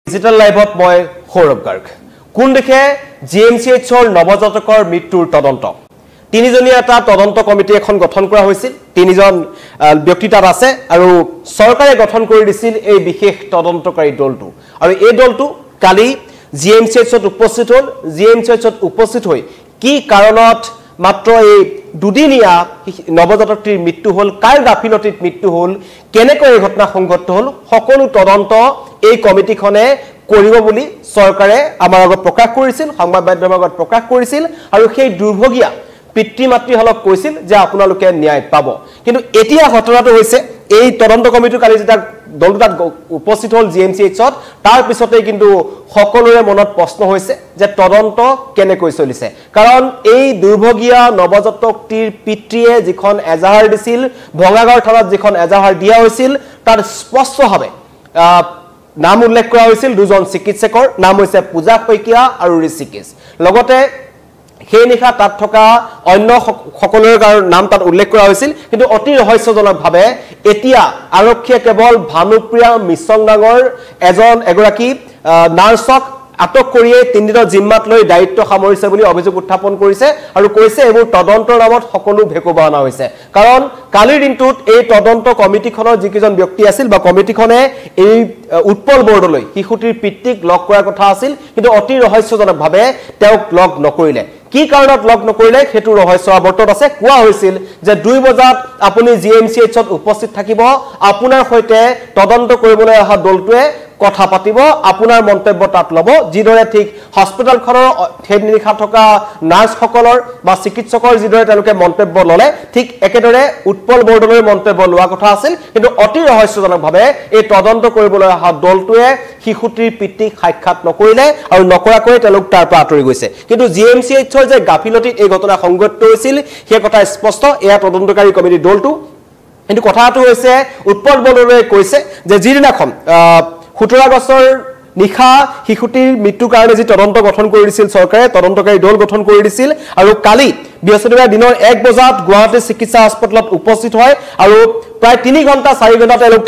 digital লাইভত মই সৌৰভ গাৰ্গ কোন দেখে জিএমচিএইচৰ নৱজাতকৰ মৃত্যুৰ তদন্ত তিনিজনীয়া এটা তদন্ত কমিটি এখন গঠন কৰা হৈছিল তিনিজন ব্যক্তি তাত আছে আৰু চৰকাৰে গঠন কৰি দিছিল এই বিশেষ তদন্তকাৰী দলটো আৰু এই দলটো কালি জিএমচিএইচত উপস্থিত হ'ল জিএমচিএইচত উপস্থিত হৈ কি কাৰণত মাত্ৰ এই দুদিনীয়া নৱজাতকটিৰ মৃত্যু হ'ল কাৰ গাফিলতিত মৃত্যু হ'ল কেনেকৈ এই ঘটনা সংঘটিত হ'ল সকলো তদন্ত এই কমিটিখনে কৰিব বুলি চৰকাৰে আমাৰ আগত প্ৰকাশ কৰিছিল সংবাদ মাধ্যমৰ আগত প্ৰকাশ কৰিছিল আৰু সেই দুৰ্ভগীয়া পিতৃ মাতৃ হলক কৈছিল যে আপোনালোকে ন্যায় পাব কিন্তু এতিয়া ঘটনাটো হৈছে এই তদন্ত কমিটিৰ কালি যেটা দলটো তাত উপস্থিত হ'ল জিএমচিএইচত তাৰ পিছতেই কিন্তু সকলোৰে মনত প্ৰশ্ন হৈছে যে তদন্ত কেনেকৈ চলিছে কাৰণ এই দুৰ্ভগীয়া নৱজাতকটিৰ পিতৃয়ে যিখন এজাহাৰ দিছিল ভঙাগড় থানাত যিখন এজাহাৰ দিয়া হৈছিল তাৰ স্পষ্টভাৱে নাম উল্লেখ কৰা হৈছিল দুজন চিকিৎসকৰ নাম হৈছে পূজা শইকীয়া আৰু ঋষিকেশ লগতে সেই নিশা তাত থকা অন্য সকলোৰে নাম তাত উল্লেখ কৰা হৈছিল কিন্তু অতি ৰহস্যজনকভাৱে এতিয়া আৰক্ষীয়ে কেৱল ভানুপ্ৰিয়া মিছং ডাঙৰ এগৰাকী নাৰ্ছক আটক কৰিয়ে 3 দিনৰ জিম্মাত লৈ দায়িত্ব সামৰিছে বুলি অভিযোগ উত্থাপন কৰিছে আৰু কৈছে এবোৰ তদন্তৰ নামত সকলো ভেকুবা অনা হৈছে কাৰণ কালিৰ দিনটোত এই তদন্ত কমিটিখনৰ যিকেইজন ব্যক্তি আছিল বা কমিটিখনে এই উৎপল বৰ্ডলৈ শিশুটিৰ পিতৃক লগ কৰাৰ কথা আছিল কিন্তু অতি ৰহস্যজনকভাৱে তেওঁক লগ নকৰিলে কি কাৰণত লগ নকৰিলে হেতু ৰহস্য আৱৰ্তত আছে কোৱা হৈছিল যে 2 বজাত আপুনি জিএমচিএইচত উপস্থিত থাকিব আপোনাৰ সৈতে তদন্ত কৰিবলৈ অহা দলটোৱে কথা পাতিব আপোনাৰ মন্তব্য তাত লব যিদৰে ঠিক হস্পিটেলখনৰ হেডনিখা থকা নাৰ্ছসকলৰ বা চিকিৎসকৰ যিদৰে তেওঁলোকে মন্তব্য ললে ঠিক একেদৰে উৎপল বৰ্ডলৈ মন্তব্য লোৱা কথা আছিল কিন্তু অতি ৰহস্যজনকভাৱে এই তদন্ত কৰিবলৈ অহা দলটোৱে শিশুটিৰ পিতৃক সাক্ষাৎ নকৰিলে আৰু নকৰাকৈ তেওঁলোক তাৰ পৰা আঁতৰি গৈছে কিন্তু জিএমচিএইচৰ যে গাফিলতিত এই ঘটনা সংঘটিত হৈছিল সেই কথা স্পষ্ট এয়া তদন্তকাৰী কমিটিৰ দলটো কিন্তু কথাটো হৈছে উৎপল বৰ্ডলৈ কৈছে যে যিদিনাখন 17 আগষ্টৰ নিশা শিশুটিৰ মৃত্যুৰ কাৰণে যি তদন্ত গঠন কৰি দিছিল চৰকাৰে তদন্তকাৰী দল গঠন কৰি দিছিল আৰু কালি বৃহস্পতিবাৰ দিনৰ 1 বজাত গুৱাহাটী চিকিৎসা হাস্পতালত উপস্থিত হয় আৰু প্ৰায় 3 ঘণ্টা 4 ঘণ্টা তেওঁলোক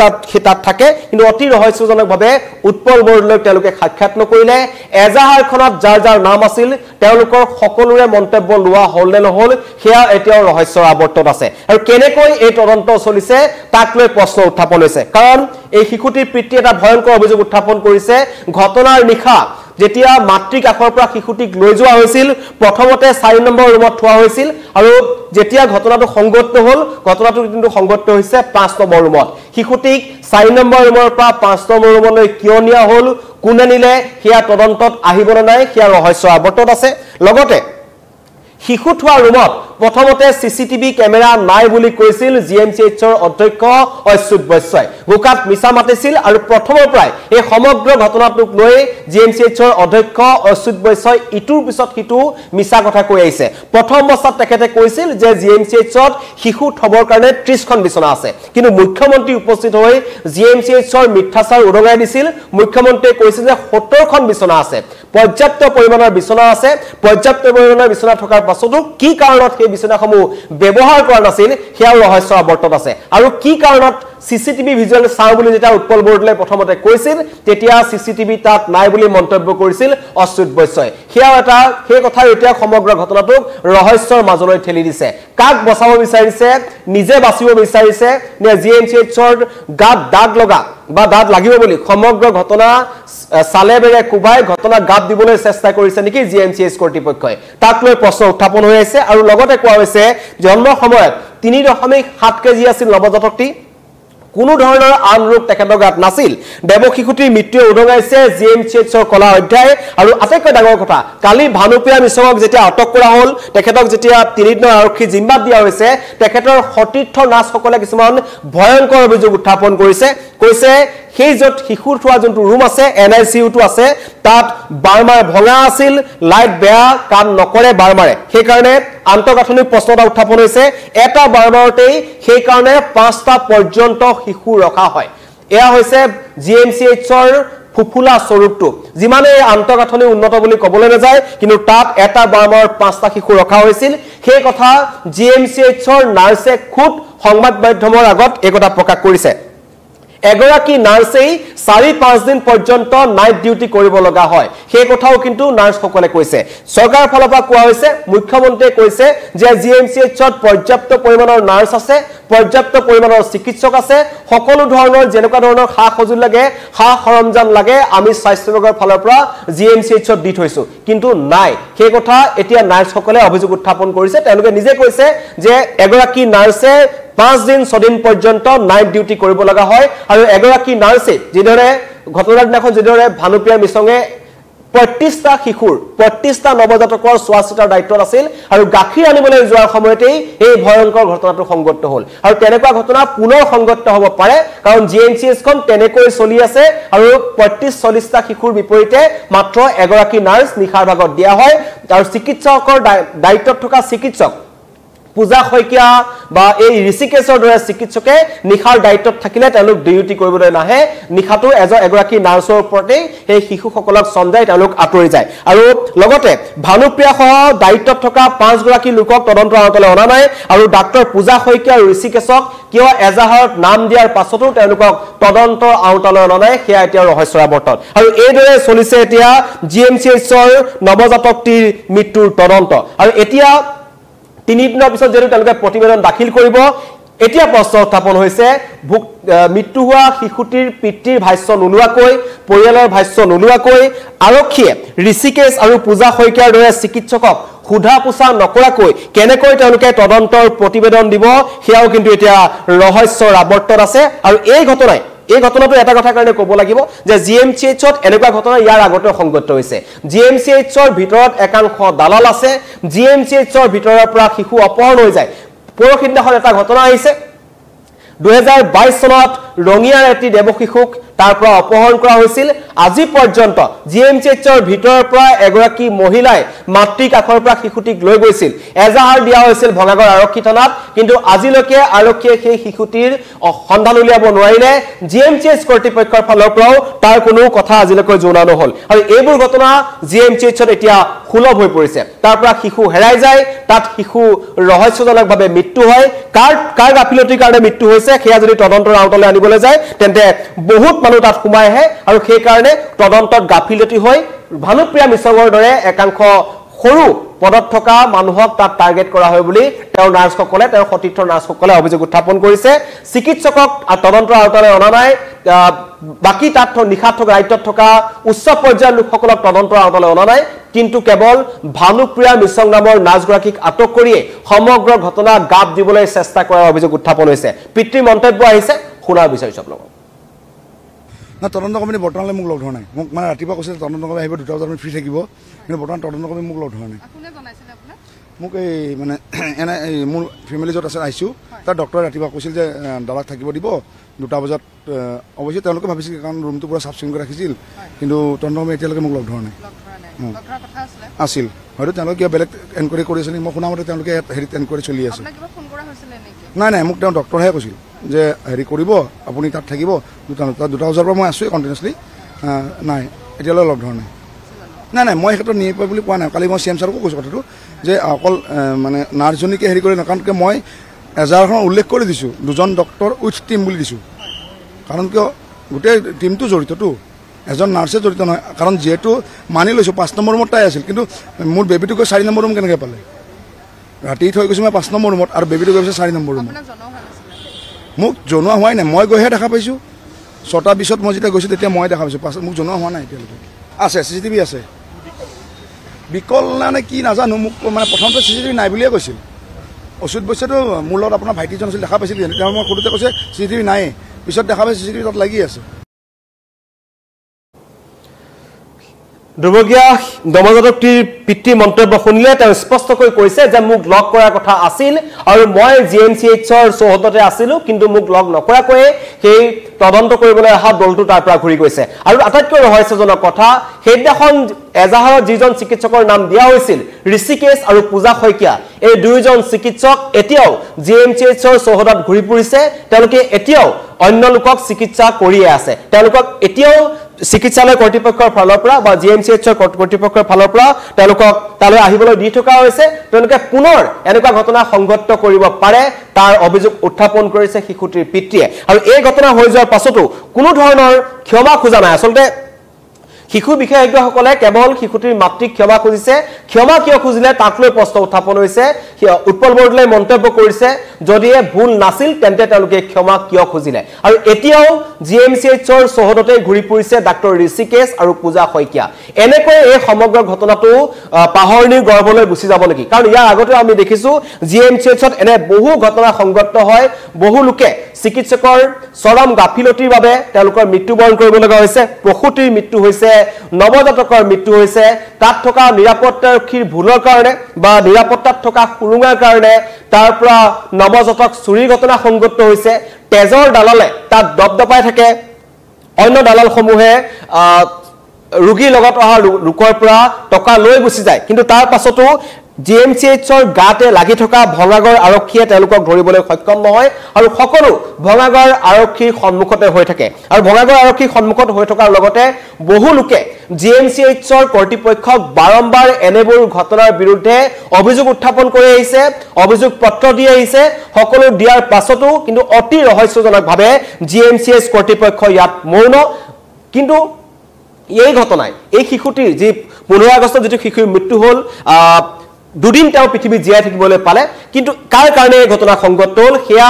তাত থাকে কিন্তু অতি ৰহস্যজনকভাৱে উৎপল বৰ্ডলৈ তেওঁলোকে সাক্ষাৎ নকৰিলে এজাহাৰখনত যাৰ নাম আছিল তেওঁলোকৰ সকলোৰে মন্তব্য লোৱা হ'ল নে নহল সেয়া এতিয়াও ৰহস্যৰ আৱৰ্তত আছে আৰু কেনেকৈ এই তদন্ত চলিছে তাক লৈ প্ৰশ্ন উত্থাপন হৈছে কাৰণ এই শিশুটিৰ পিতৃ এটা ভয়ংকৰ অভিযোগ উত্থাপন কৰিছে ঘটনাৰ নিশা যেতিয়া মাতৃক আখৰ পৰা শিশুটিক লৈ যোৱা হৈছিল প্ৰথমতে 4 নম্বৰ ৰুমত থোৱা হৈছিল আৰু যেতিয়া ঘটনাটো সংঘটিত হ'ল ঘটনাটো কিন্তু সংঘটিত হৈছে 5 নম্বৰ ৰুমত শিশুটিক 4 নম্বৰ ৰুমৰ পৰা 5 নম্বৰ ৰুমলৈ কিয় নিয়া হ'ল কোনে নিলে সেয়া তদন্তত আহিব নাই সেয়া ৰহস্য আৱৰ্তত আছে লগতে শিশু থোৱা ৰুমত প্ৰথমতে সিসিটিভি কেমেৰা নাই বুলি কৈছিল জিএমচিএইচৰ অধ্যক্ষ অচ্যুত বৈশ্যই হুকাত মিছা মাতিছিল আৰু প্ৰথমৰ পৰাই এই সমগ্ৰ ঘটনাটোক লৈ জিএমচিএইচৰ অধ্যক্ষ অচ্যুত বৈশ্যই ইটোৰ পিছত সিটো মিছা কথা কৈ আহিছে প্ৰথম অৱস্থাত তেখেতে কৈছিল যে জিএমচিএইচত শিশু থবৰ কাৰণে 30খন বিছনা আছে কিন্তু মুখ্যমন্ত্ৰী উপস্থিত হৈ জিএমচিএইচৰ মিথ্যাচাৰ উদঙাই দিছিল মুখ্যমন্ত্ৰীয়ে কৈছিল যে 70খন বিছনা আছে পৰ্যাপ্ত পৰিমাণৰ বিছনা আছে পৰ্যাপ্ত পৰিমাণৰ বিছনা থকাৰ পাছতো কি কাৰণত এই বিছনাসমূহ ব্যৱহাৰ কৰা নাছিল সেয়া ৰহস্য আৱৰ্তত আছে আৰু কি কাৰণত সিসিটিভি ভিজুৱেল চাও বুলি যেটা উৎপল বৰ্ডলৈ প্ৰথমতে কৈছিল তেতিয়া সিসিটিভি তাত নাই বুলি মন্তব্য কৰিছিল অচ্যুত বৈশ্যই সেয়া এটা সেই কথা এতিয়া সমগ্ৰ ঘটনাটোক ৰহস্যৰ মাজলৈ ঠেলি দিছে কাক বচাব বিচাৰিছে নিজে বাচিব বিচাৰিছে নে জিএমচিএইচৰ গাত দাগ লগা বা দাগ লাগিব বুলি সমগ্ৰ ঘটনা সালেবেৰে কুবাই ঘটনা গাত দিবলৈ চেষ্টা কৰিছে নেকি জিএমচিএইচ কৰ্তৃপক্ষই তাক লৈ প্ৰশ্ন উত্থাপন হৈ আছে আৰু লগতে কোৱা হৈছে জন্মৰ সময়ত 3.7 কেজি আছিল নৱজাতকটি কোনো ধৰণৰ আন ৰোগ তেখেতৰ গাত নাছিল দেৱ শিশুটিৰ মৃত্যু উদঙাইছে জিএমচিএইচৰ কলা অধ্যায় আৰু আটাইতকৈ ডাঙৰ কথা কালি ভানুপ্ৰিয়া মিছঙক যেতিয়া আটক কৰা হ'ল তেখেতক যেতিয়া 3 দিনৰ আৰক্ষী জিম্মাত দিয়া হৈছে তেখেতৰ সতীৰ্থ নাৰ্ছসকলে কিছুমান ভয়ংকৰ অভিযোগ উত্থাপন কৰিছে কৈছে সেই যত শিশুৰ থোৱা যোনটো ৰুম আছে এনআইসিইউটো আছে তাত বাৰমাৰ ভঙা আছিল লাইট বেয়া কাম নকৰে বাৰমাৰে সেই কাৰণে আন্তঃগাঁথনিৰ প্ৰশ্নটা উত্থাপন হৈছে এটা বাৰমাৰতেই সেই কাৰণে 5টা পৰ্যন্ত শিশু ৰখা হয় এয়া হৈছে জিএমচিএইচৰ ফুফুলা স্বৰূপটো যিমানে আন্তঃগাঁথনি উন্নত বুলি ক'বলৈ নাযায় কিন্তু তাত এটা বাৰমাৰ 5টা শিশু ৰখা হৈছিল সেই কথা জিএমচিএইচৰ নাৰ্ছে খুদ সংবাদ মাধ্যমৰ আগত এই কথা প্ৰকাশ কৰিছে এগৰাকী নাৰ্ছেই 4-5 দিন পৰ্যন্ত নাইট ডিউটি কৰিব লগা হয় সেই কথাও কিন্তু নাৰ্ছসকলে কৈছে চৰকাৰৰ ফালৰ পৰা কোৱা হৈছে মুখ্যমন্ত্ৰীয়ে কৈছে যে জিএমচিএইচত পৰ্যাপ্ত পৰিমাণৰ নাৰ্ছ আছে পৰ্যাপ্ত পৰিমাণৰ চিকিৎসক আছে সকলো ধৰণৰ যেনেকুৱা ধৰণৰ খা সজুলি লাগে খা সৰঞ্জাম লাগে আমি স্বাস্থ্য বিভাগৰ ফালৰ পৰা জিএমচিএইচত দি থৈছো কিন্তু নাই সেই কথা এতিয়া নাৰ্ছসকলে অভিযোগ উত্থাপন কৰিছে তেওঁলোকে নিজে কৈছে যে এগৰাকী নাৰ্ছে 5 দিন 6 দিন পৰ্যন্ত নাইট ডিউটি কৰিব লগা হয় আৰু এগৰাকী নাৰ্ছে যিদৰে ঘটনাৰ দিনাখন যিদৰে ভানুপ্ৰিয়া মিছঙে 35টা শিশুৰ 35টা নৱজাতকৰ স্বাস্থ্যৰ দায়িত্বত আছিল আৰু গাখীৰ আনিবলৈ যোৱাৰ সময়তেই এই ভয়ংকৰ ঘটনাটো সংঘটিত হ'ল আৰু তেনেকুৱা ঘটনা পুনৰ সংঘটিত হ'ব পাৰে কাৰণ জিএমচিএছখন তেনেকৈ চলি আছে আৰু 35-40টা শিশুৰ বিপৰীতে মাত্ৰ এগৰাকী নাৰ্ছ নিশাৰ ভাগত দিয়া হয় আৰু চিকিৎসকৰ দায়িত্বত থকা চিকিৎসক পূজা শইকীয়া বা এই ঋষিকেশৰ দৰে চিকিৎসকে নিশাৰ দায়িত্বত থাকিলে তেওঁলোক ডিউটি কৰিবলৈ নাহে নিশাটো এগৰাকী নাৰ্ছৰ ওপৰতে এই শিশুসকলক সন্দেহ তেওঁলোক আঁতৰি যায় আৰু লগতে ভানুপ্ৰিয়া সহ দায়িত্বত থকা 5 গৰাকী লোকক তদন্তৰ আওতালৈ অনা নাই আৰু ডাক্তৰ পূজা শইকীয়া আৰু ঋষিকেশক কিয় এজাহাৰত নাম দিয়াৰ পাছতো তেওঁলোকক তদন্তৰ আওতালৈ অনা নাই সেয়া এতিয়া ৰহস্যৰ আৱৰ্তন আৰু এইদৰে চলিছে এতিয়া জিএমচিএইচৰ নৱজাতকটিৰ মৃত্যুৰ তদন্ত আৰু এতিয়া 3 দিনৰ পিছত যেটো তেওঁলোকে প্ৰতিবেদন দাখিল কৰিব এতিয়া প্ৰশ্ন উত্থাপন হৈছে মৃত্যু হোৱা শিশুটিৰ পিতৃৰ ভাষ্য নোলোৱাকৈ পৰিয়ালৰ ভাষ্য নোলোৱাকৈ আৰক্ষীয়ে ঋষিকেশ আৰু পূজা শইকীয়াৰ দৰে চিকিৎসকক সুধা পোছা নকৰাকৈ কেনেকৈ তেওঁলোকে তদন্তৰ প্ৰতিবেদন দিব সেয়াও কিন্তু এতিয়া ৰহস্যৰ আৱৰ্তন আছে আৰু এই ঘটনাটো এটা কথা কাৰণে ক'ব লাগিব যে জিএমচিএইচত এনেকুৱা ঘটনা ইয়াৰ আগতে সংঘটিত হৈছে জিএমচিএইচৰ ভিতৰত একাংশ দালাল আছে জিএমচিএইচৰ ভিতৰৰ পৰা শিশু অপহৰণ হৈ যায় পৰখিদিনাখন এটা ঘটনা আহিছে 2022 চনত ৰঙিয়াৰ এটি দেৱশিশুক তাৰ পৰা অপহৰণ কৰা হৈছিল আজি পৰ্যন্ত জিএমচিএইচৰ ভিতৰৰ পৰা এগৰাকী মহিলাই মাতৃক আখৰ পৰা শিশুটিক লৈ গৈছিল এজাহাৰ দিয়া হৈছিল ভঙাগড় আৰক্ষী থানাত কিন্তু আজিলৈকে আৰক্ষীয়ে সেই শিশুটিৰ সন্ধান উলিয়াব নোৱাৰিলে জিএমচিএইচ কৰ্তৃপক্ষৰ ফালৰ পৰাও তাৰ কোনো কথা আজিলৈকে জনা নহল আৰু এইবোৰ ঘটনা জিএমচিএইচত এতিয়া সুলভ হৈ পৰিছে তাৰ পৰা শিশু হেৰাই যায় তাত শিশু ৰহস্যজনকভাৱে মৃত্যু হয় কাৰ গাফিলতিৰ কাৰণে মৃত্যু হৈছে সেয়া যদি তদন্তৰ আওতালৈ আনিবলৈ যায় তেন্তে বহুত মানুহ তাত সোমাই আহে আৰু সেই কাৰণে তদন্তত গাফিলতি হৈ ভানুপ্ৰিয়া মিছঙৰ দৰে একাংশ সৰু পদত থকা মানুহক তাত টাৰ্গেট কৰা হয় বুলি তেওঁৰ নাৰ্ছসকলে তেওঁৰ সতীৰ্থৰ নাৰ্ছসকলে অভিযোগ উত্থাপন কৰিছে চিকিৎসকক তদন্তৰ আওতালৈ অনা নাই বাকি তাত নিশাত থকা দায়িত্বত থকা উচ্চ পৰ্যায়ৰ লোকসকলক তদন্তৰ আওতালৈ অনা নাই কিন্তু কেৱল ভানুপ্ৰিয়া মিছং নামৰ নাৰ্ছগৰাকীক আটক কৰিয়ে সমগ্ৰ ঘটনা গাপ দিবলৈ চেষ্টা কৰাৰ অভিযোগ উত্থাপন হৈছে পিতৃৰ মন্তব্য আহিছে শুনাৰ বিচাৰিছো আপোনালোকক না তদন্ত কমিটি বৰ্তমানলৈ মোক লগ ধৰা নাই মোক মানে ৰাতিপুৱা কৈছে তদন্ত কমিটি আহিব 2টা বজাত ফ্ৰী থাকিব কিন্তু বৰ্তমান তদন্ত কমিটি মোক লগ ধৰা নাই মোক এই মানে এনে মোৰ ফেমিলি য'ত আছে আহিছোঁ তাৰ ডক্টৰে ৰাতিপুৱা কৈছিল যে দাদাক থাকিব দিব 2টা বজাত অৱশ্যে তেওঁলোকে ভাবিছিল কাৰণ ৰুমটো পুৰা চাফ চিকুণ কৰি ৰাখিছিল কিন্তু তদন্ত কমিটি এতিয়ালৈকে মোক লগ ধৰা নাই আছিল হয়তো তেওঁলোকে কিবা বেলেগ এনকুৱাৰী কৰি আছিল মই শুনামতে তেওঁলোকে হেৰিত এনকুৱাৰী চলি আছে নাই মোক তেওঁ ডক্টৰেহে কৈছিল যে হেৰি কৰিব আপুনি তাত থাকিব 2টা বজাৰ পৰা মই আছোঁ কণ্টিনিউছলি নাই এতিয়ালৈ লগ ধৰা নাই মই ক্ষেত্ৰত নিয়ে পাই বুলি কোৱা নাই কালি মই CM ছাৰকো কৈছোঁ কথাটো যে অকল মানে নাৰ্ছজনীকে হেৰি কৰি কাৰণ কিয় মই এজাহাৰখন উল্লেখ কৰি দিছোঁ 2জন ডক্টৰ উইথ টিম বুলি দিছোঁ কাৰণ কিয় গোটেই টিমটো জড়িততো এজন নাৰ্ছে জড়িত নহয় কাৰণ যিহেতু মানি লৈছোঁ 5 নম্বৰ ৰুমত তাই আছিল কিন্তু মোৰ বেবীটোকে 4 নম্বৰ ৰুম কেনেকৈ পালে ৰাতি থৈ গৈছোঁ মই 5 নম্বৰ ৰুমত আৰু বেবীটো গৈছে 4 নম্বৰ ৰুমত মোক জনোৱা হোৱাই নাই মই গৈহে দেখা পাইছোঁ 6টা 20ত মই যেতিয়া গৈছোঁ তেতিয়া মই দেখা পাইছোঁ মোক জনোৱা হোৱা নাই এতিয়ালৈকে আছে CCTV আছে বিকল নে কি নাজানো মোক মানে প্ৰথমতে CCTV নাই বুলিয়ে কৈছিল অচ্যুত বৈশ্যটো মোৰ লগত আপোনাৰ ভাইটিজন আছিল দেখা পাইছিল তেওঁ মই সৰুতে কৈছে CCTV নাই পিছত দেখা পাইছে CCTV তাত লাগি আছে দুৰ্গীয়া নৱজাতকটিৰ পিতৃ মন্তব্য শুনিলে তেওঁ স্পষ্টকৈ কৈছে যে মোক লগ কৰাৰ কথা আছিল আৰু মই জিএমচিএইচৰ চৌহদতে আছিলোঁ কিন্তু মোক লগ নকৰাকৈ সেই তদন্ত কৰিবলৈ অহা দলটো তাৰ পৰা ঘূৰি গৈছে আৰু আটাইতকৈ ৰহস্যজনক কথা সেইদিনাখন এজাহাৰত যিজন চিকিৎসকৰ নাম দিয়া হৈছিল ঋষিকেশ আৰু পূজা শইকীয়া এই দুয়োজন চিকিৎসক এতিয়াও জিএমচিএইচৰ চৌহদত ঘূৰি ফুৰিছে তেওঁলোকে এতিয়াও অন্য লোকক চিকিৎসা কৰিয়ে আছে তেওঁলোকক এতিয়াও চিকিৎসালয় কৰ্তৃপক্ষৰ ফালৰ পৰা বা জিএমচিএইচৰ কৰ্তৃপক্ষৰ ফালৰ পৰা তেওঁলোকক তালৈ আহিবলৈ দি থকা হৈছে তেওঁলোকে পুনৰ এনেকুৱা ঘটনা সংঘটিত কৰিব পাৰে তাৰ অভিযোগ উত্থাপন কৰিছে শিশুটিৰ পিতৃয়ে আৰু এই ঘটনা হৈ যোৱাৰ পাছতো কোনো ধৰণৰ ক্ষমা খোজা নাই আচলতে শিশু বিশেষজ্ঞসকলে কেৱল শিশুটিৰ মাতৃক ক্ষমা খুজিছে ক্ষমা কিয় খুজিলে তাক লৈ প্ৰশ্ন উত্থাপন হৈছে উৎপল বৰদলৈ মন্তব্য কৰিছে যদিহে ভুল নাছিল তেন্তে তেওঁলোকে ক্ষমা কিয় খুজিলে আৰু এতিয়াও জিএমচিএইচৰ চহৰতে ঘূৰি ফুৰিছে ডাক্তৰ ঋষিকেশ আৰু পূজা শইকীয়া এনেকৈ এই সমগ্ৰ ঘটনাটো পাহৰণিৰ গৰ্ভলৈ গুচি যাব নেকি কাৰণ ইয়াৰ আগতে আমি দেখিছো জিএমচিএইচত এনে বহু ঘটনা সংঘটিত হয় বহু লোকে চিকিৎসকৰ চৰম গাফিলতিৰ বাবে তেওঁলোকৰ মৃত্যুবৰণ কৰিব লগা হৈছে প্ৰসূতিৰ মৃত্যু হৈছে নৱজাতকৰ মৃত্যু হৈছে তাত থকা নিৰাপত্তাৰক্ষীৰ ভুলৰ কাৰণে বা নিৰাপত্তাত থকা সুৰুঙাৰ কাৰণে তাৰ পৰা নৱজাতক চুৰিৰ ঘটনা সংঘটিত হৈছে তেজৰ দালালে তাত দবদপাই থাকে অন্য দালালসমূহে ৰোগীৰ লগত অহা লোকৰ পৰা টকা লৈ গুচি যায় কিন্তু তাৰ পাছতো জিএমচিএইচৰ গাতে লাগি থকা ভঙাগড় আৰক্ষীয়ে তেওঁলোকক ধৰিবলৈ সক্ষম নহয় আৰু সকলো ভঙাগড় আৰক্ষীৰ সন্মুখতে হৈ থাকে আৰু ভঙাগড় আৰক্ষীৰ সন্মুখত হৈ থকাৰ লগতে বহু লোকে জিএমচিএইচৰ কৰ্তৃপক্ষক বাৰম্বাৰ এনেবোৰ ঘটনাৰ বিৰুদ্ধে অভিযোগ উত্থাপন কৰি আহিছে অভিযোগ পত্ৰ দি আহিছে সকলো দিয়াৰ পাছতো কিন্তু অতি ৰহস্যজনকভাৱে জিএমচিএইচ কৰ্তৃপক্ষ ইয়াত মৌন কিন্তু এই ঘটনাই এই শিশুটিৰ যি 15 আগষ্টত যেটো শিশুৰ মৃত্যু হল দুদিন তেওঁ পৃথিৱী জীয়াই থাকিবলৈ পালে কিন্তু কাৰ কাৰণে এই ঘটনা সংঘটিত হল হেয়া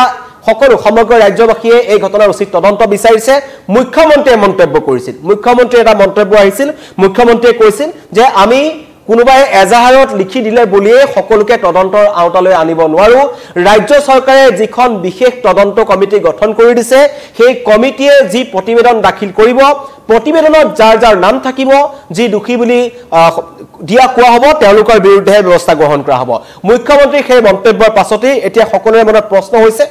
সকলো সমগ্ৰ ৰাজ্যবাসীয়ে এই ঘটনাৰ উচিত তদন্ত বিচাৰিছে মুখ্যমন্ত্ৰীয়ে মন্তব্য কৰিছিল মুখ্যমন্ত্ৰীৰ এটা মন্তব্য আহিছিল মুখ্যমন্ত্ৰীয়ে কৈছিল যে আমি কোনোবাই এজাহাৰত লিখি দিলে বুলিয়ে সকলোকে তদন্তৰ আওতালৈ আনিব নোৱাৰো ৰাজ্য চৰকাৰে যিখন বিশেষ তদন্ত কমিটি গঠন কৰি দিছে সেই কমিটিয়ে যি প্ৰতিবেদন দাখিল কৰিব প্ৰতিবেদনত যাৰ যাৰ নাম থাকিব যি দুখী বুলি দিয়া কোৱা হ'ব তেওঁলোকৰ বিৰুদ্ধে ব্যৱস্থা গ্ৰহণ কৰা হ'ব মুখ্যমন্ত্ৰী সেই মন্তব্যৰ পাছতে এতিয়া সকলোৰে মনত প্ৰশ্ন হৈছে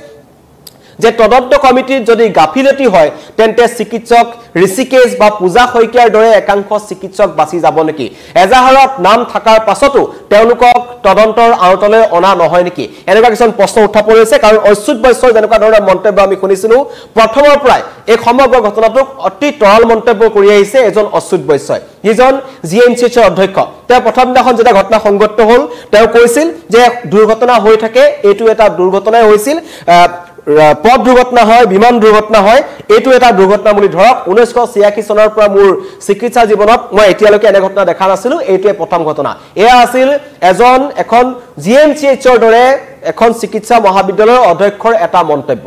যে তদন্ত কমিটিৰ যদি গাফিলতি হয় তেন্তে চিকিৎসক ঋষিকেশ বা পূজা শইকীয়াৰ দৰে একাংশ চিকিৎসক বাছি যাব নেকি এজাহাৰত নাম থাকাৰ পাছতো তেওঁলোকক তদন্তৰ আওতালৈ অনা নহয় নেকি এনেকুৱা কিছুমান প্ৰশ্ন উত্থাপন হৈছে কাৰণ অচ্যুত বৈশ্যৰ যেনেকুৱা ধৰণৰ মন্তব্য আমি শুনিছিলো প্ৰথমৰ পৰাই এই সমগ্ৰ ঘটনাটোক অতি তৰল মন্তব্য কৰি আহিছে এজন অচ্যুত বৈশ্যই যিজন জিএমচিএইচৰ অধ্যক্ষ তেওঁ প্ৰথম দিনাখন যেতিয়া ঘটনা সংঘটিত হল তেওঁ কৈছিল যে দুৰ্ঘটনা হৈ থাকে এইটো এটা দুৰ্ঘটনাই হৈছিল পথ দুৰ্ঘটনা হয় বিমান দুৰ্ঘটনা হয় এইটো এটা দুৰ্ঘটনা বুলি ধৰক 1986 চনৰ পৰা মোৰ চিকিৎসা জীৱনত মই এতিয়ালৈকে এনে ঘটনা দেখা নাছিলো এইটোৱে প্ৰথম ঘটনা এয়া আছিল এখন জিএমচিএইচৰ দৰে এখন চিকিৎসা মহাবিদ্যালয়ৰ অধ্যক্ষৰ এটা মন্তব্য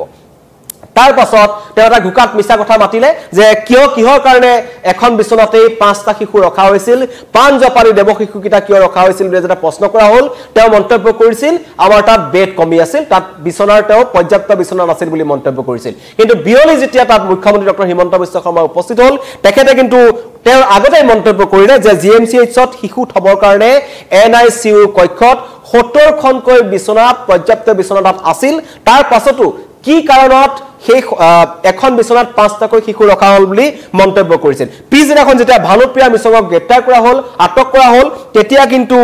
তাৰ পাছত তেওঁ এটা ঘুকাত মিছা কথা মাতিলে যে কিহৰ কাৰণে এখন বিছনাতে 5টা শিশু ৰখা হৈছিল পাঁচ জপানী দেৱ শিশুকিটা কিয় ৰখা হৈছিল বুলি যেটা প্ৰশ্ন কৰা হল তেওঁ মন্তব্য কৰিছিল আমাৰ তাত বেড কমি আছিল তাত বিছনাৰ তেওঁ পৰ্যাপ্ত বিছনা নাছিল বুলি মন্তব্য কৰিছিল কিন্তু বিয়লি যেতিয়া তাত মুখ্যমন্ত্ৰী ডক্টৰ হিমন্ত বিশ্ব শৰ্মা উপস্থিত হল তেখেতে কিন্তু তেওঁৰ আগতে মন্তব্য কৰিলে যে জিএমচিএইচত শিশু থবৰ কাৰণে এনআইসিইউ কক্ষত 70খনকৈ বিছনা পৰ্যাপ্ত বিছনা তাত আছিল তাৰ পাছতো কি কাৰণত সেই এখন বিছনাত 5টাকৈ শিশু ৰখা হল বুলি মন্তব্য কৰিছিল পিছদিনাখন যেতিয়া ভানুপ্ৰিয়া মিছঙক গ্ৰেপ্তাৰ কৰা হল আটক কৰা হল তেতিয়া কিন্তু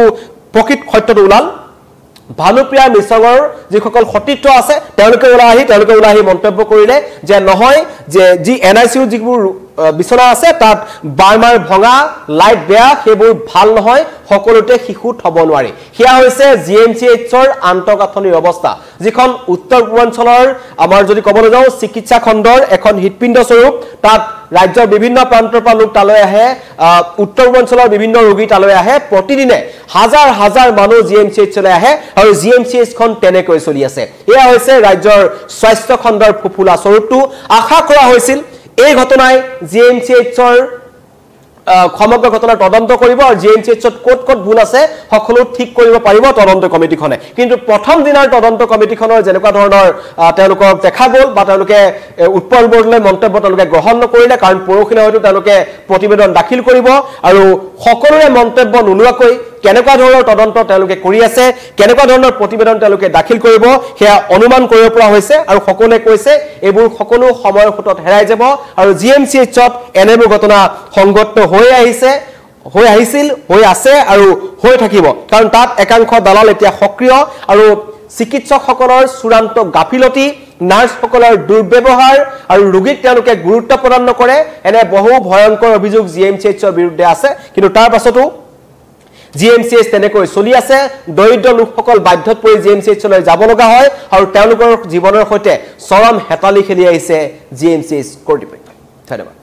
প্ৰকৃত সত্যটো ওলাল ভানুপ্ৰিয়া মিছঙৰ যিসকল সতীৰ্থ আছে তেওঁলোকে ওলাই আহি মন্তব্য কৰিলে যে নহয় যে যি এনআইসিইউ যিবোৰ বিছনা আছে তাত বাৰমাৰ ভঙা লাইট বেয়া সেইবোৰ ভাল নহয় সকলোতে শিশু থব নোৱাৰি হিয়া হৈছে জিএমচিএইচৰ আন্তঃগাঁথনিৰ অৱস্থা যিখন উত্তৰ পূৰ্বাঞ্চলৰ আমাৰ যদি ক'বলৈ যাওঁ চিকিৎসা খণ্ডৰ এখন হৃদপিণ্ড স্বৰূপ তাত ৰাজ্যৰ বিভিন্ন প্ৰান্তৰ পৰা লোক তালৈ আহে উত্তৰ পূৰ্বাঞ্চলৰ বিভিন্ন ৰোগী তালৈ আহে প্ৰতিদিনে হাজাৰ হাজাৰ মানুহ জিএমচিএইচলৈ আহে আৰু জিএমচিএইচখন তেনেকৈ চলি আছে এয়া হৈছে ৰাজ্যৰ স্বাস্থ্য খণ্ডৰ ফুফুলা স্বৰূপটো আশা কৰা হৈছিল এই ঘটনাই জিএমচিএইচৰ সমগ্ৰ ঘটনাৰ তদন্ত কৰিব আৰু জিএমচিএইচত ক'ত ভুল আছে সকলো ঠিক কৰিব পাৰিব তদন্ত কমিটিখনে কিন্তু প্ৰথম দিনৰ তদন্ত কমিটিখনৰ যেনেকুৱা ধৰণৰ তেওঁলোকক দেখা গ'ল বা তেওঁলোকে উৎপল বৰদলৈ মন্তব্য তেওঁলোকে গ্ৰহণ নকৰিলে কাৰণ পৰখিলে হয়তো তেওঁলোকে প্ৰতিবেদন দাখিল কৰিব আৰু সকলোৰে মন্তব্য নোলোৱাকৈ কেনেকুৱা ধৰণৰ তদন্ত তেওঁলোকে কৰি আছে কেনেকুৱা ধৰণৰ প্ৰতিবেদন তেওঁলোকে দাখিল কৰিব হেয়া অনুমান কৰিব পৰা হৈছে আৰু সকলোৱে কৈছে এইবোৰ সকলো সময়ৰ খুঁটত হেৰাই যাব আৰু জিএমচিএইচত এনেবোৰ ঘটনা সংঘটিত হৈ আহিছিল হৈ আছে আৰু হৈ থাকিব কাৰণ তাত একাংশ দালাল এতিয়া সক্ৰিয় আৰু চিকিৎসকসকলৰ চূড়ান্ত গাফিলতি নাৰ্ছসকলৰ দুৰ্ব্যৱহাৰ আৰু ৰোগীক তেওঁলোকে গুৰুত্ব প্ৰদান নকৰে এনে বহু ভয়ংকৰ অভিযোগ জিএমচিএইচৰ বিৰুদ্ধে আছে কিন্তু তাৰ পাছতো জিএমচিএইচ তেনেকৈ চলি আছে দৰিদ্ৰ লোকসকল বাধ্যত পৰি জিএমচিএইচলৈ যাব লগা হয় আৰু তেওঁলোকৰ জীৱনৰ সৈতে চৰম হেতালি খেলি আহিছে জিএমচিএইচ কৰ্তৃপক্ষ ধন্যবাদ